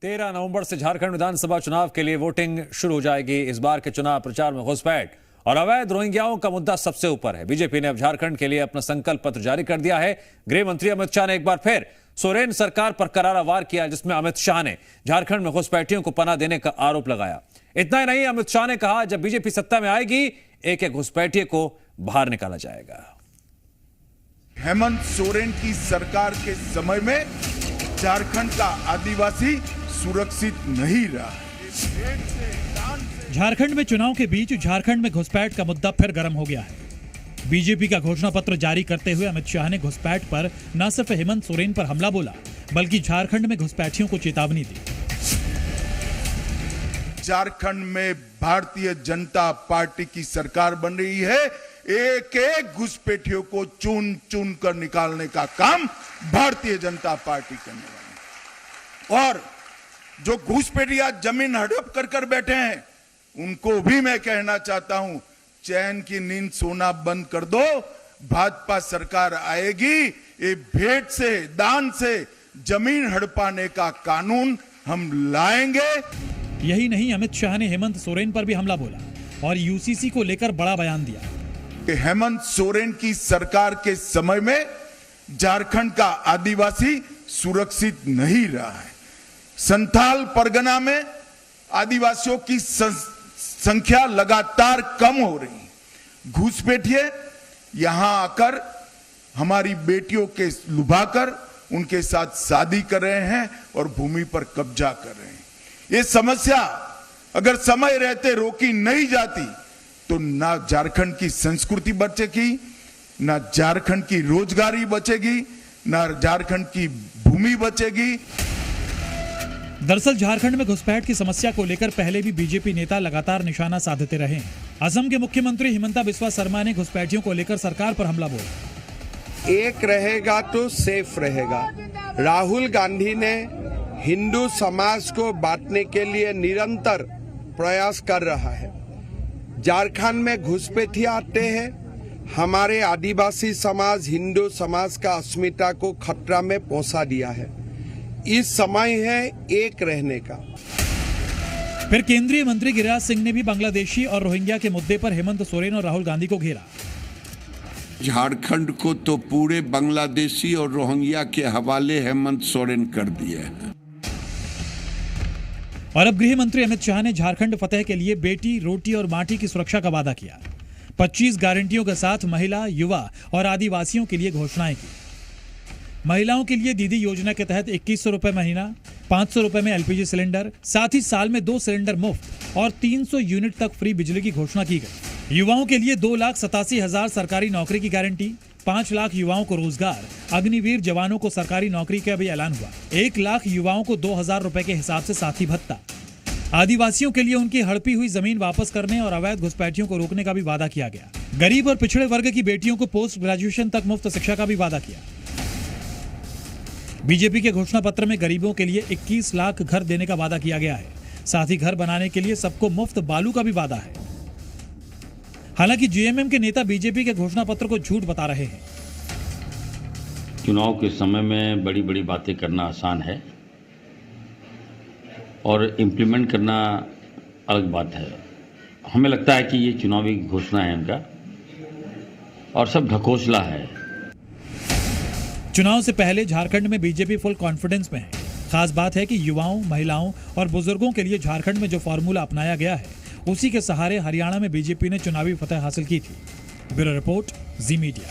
13 नवंबर से झारखंड विधानसभा चुनाव के लिए वोटिंग शुरू हो जाएगी। इस बार के चुनाव प्रचार में घुसपैठ और अवैध रोहिंग्याओं का मुद्दा सबसे ऊपर है। बीजेपी ने अब झारखंड के लिए अपना संकल्प पत्र जारी कर दिया है। गृह मंत्री अमित शाह ने एक बार फिर सोरेन सरकार पर करारा वार किया, जिसमें अमित शाह ने झारखंड में घुसपैठियों को पनाह देने का आरोप लगाया। इतना ही नहीं, अमित शाह ने कहा जब बीजेपी सत्ता में आएगी एक एक घुसपैठिए को बाहर निकाला जाएगा। हेमंत सोरेन की सरकार के समय में झारखंड का आदिवासी सुरक्षित नहीं रहा। झारखंड में चुनाव के बीच झारखंड में घुसपैठ का मुद्दा फिर गर्म हो गया है। बीजेपी का घोषणा पत्र जारी करते हुए अमित शाह ने घुसपैठ पर न सिर्फ हेमंत सोरेन पर हमला बोला, बल्कि झारखंड में घुसपैठियों को चेतावनी दी। झारखंड में भारतीय जनता पार्टी की सरकार बन रही है। एक एक घुसपैठियों को चुन चुन कर निकालने का काम भारतीय जनता पार्टी करने वाली। और जो घुसपैठिया जमीन हड़प कर बैठे हैं, उनको भी मैं कहना चाहता हूं, चैन की नींद सोना बंद कर दो। भाजपा सरकार आएगी, ये भेंट से दान से जमीन हड़पाने का कानून हम लाएंगे। यही नहीं, अमित शाह ने हेमंत सोरेन पर भी हमला बोला और यूसीसी को लेकर बड़ा बयान दिया कि हेमंत सोरेन की सरकार के समय में झारखंड का आदिवासी सुरक्षित नहीं रहा है। संथाल परगना में आदिवासियों की संख्या लगातार कम हो रही है। घुसपैठिए यहां आकर हमारी बेटियों के लुभाकर उनके साथ शादी कर रहे हैं और भूमि पर कब्जा कर रहे हैं। ये समस्या अगर समय रहते रोकी नहीं जाती तो ना झारखंड की संस्कृति बचेगी, ना झारखंड की रोजगारी बचेगी, ना झारखंड की भूमि बचेगी। दरअसल झारखंड में घुसपैठ की समस्या को लेकर पहले भी बीजेपी नेता लगातार निशाना साधते रहे हैं। असम के मुख्यमंत्री हिमंता बिस्वा शर्मा ने घुसपैठियों को लेकर सरकार पर हमला बोला। एक रहेगा तो सेफ रहेगा। राहुल गांधी ने हिंदू समाज को बांटने के लिए निरंतर प्रयास कर रहा है। झारखंड में घुसपैठिया आते हैं, हमारे आदिवासी समाज, हिंदू समाज का अस्मिता को खतरा में पहुंचा दिया है। इस समय है एक रहने का। फिर केंद्रीय मंत्री गिरिराज सिंह ने भी बांग्लादेशी और रोहिंग्या के मुद्दे पर हेमंत सोरेन और राहुल गांधी को घेरा। झारखंड को तो पूरे बांग्लादेशी और रोहिंग्या के हवाले हेमंत सोरेन कर दिए हैं। और अब गृह मंत्री अमित शाह ने झारखंड फतेह के लिए बेटी, रोटी और माटी की सुरक्षा का वादा किया। 25 गारंटियों के साथ महिला, युवा और आदिवासियों के लिए घोषणाएं की। महिलाओं के लिए दीदी योजना के तहत 2100 रुपए महीना, 500 रुपए में एलपीजी सिलेंडर, साथ ही साल में 2 सिलेंडर मुफ्त और 300 यूनिट तक फ्री बिजली की घोषणा की गई। युवाओं के लिए 2,87,000 सरकारी नौकरी की गारंटी, 5 लाख युवाओं को रोजगार, अग्निवीर जवानों को सरकारी नौकरी का भी ऐलान हुआ। 1 लाख युवाओं को 2,000 रुपए के हिसाब से साथी भत्ता। आदिवासियों के लिए उनकी हड़पी हुई जमीन वापस करने और अवैध घुसपैठियों को रोकने का भी वादा किया गया। गरीब और पिछड़े वर्ग की बेटियों को पोस्ट ग्रेजुएशन तक मुफ्त शिक्षा का भी वादा किया। बीजेपी के घोषणा पत्र में गरीबों के लिए 21 लाख घर देने का वादा किया गया है। साथ ही घर बनाने के लिए सबको मुफ्त बालू का भी वादा है। हालांकि जेएमएम के नेता बीजेपी के घोषणा पत्र को झूठ बता रहे हैं। चुनाव के समय में बड़ी बड़ी बातें करना आसान है और इम्प्लीमेंट करना अलग बात है। हमें लगता है कि ये चुनावी घोषणा है उनका और सब ढकोसला है। चुनाव से पहले झारखंड में बीजेपी फुल कॉन्फिडेंस में है। खास बात है कि युवाओं, महिलाओं और बुजुर्गों के लिए झारखंड में जो फॉर्मूला अपनाया गया है, उसी के सहारे हरियाणा में बीजेपी ने चुनावी फतह हासिल की थी। ब्यूरो रिपोर्ट, जी मीडिया।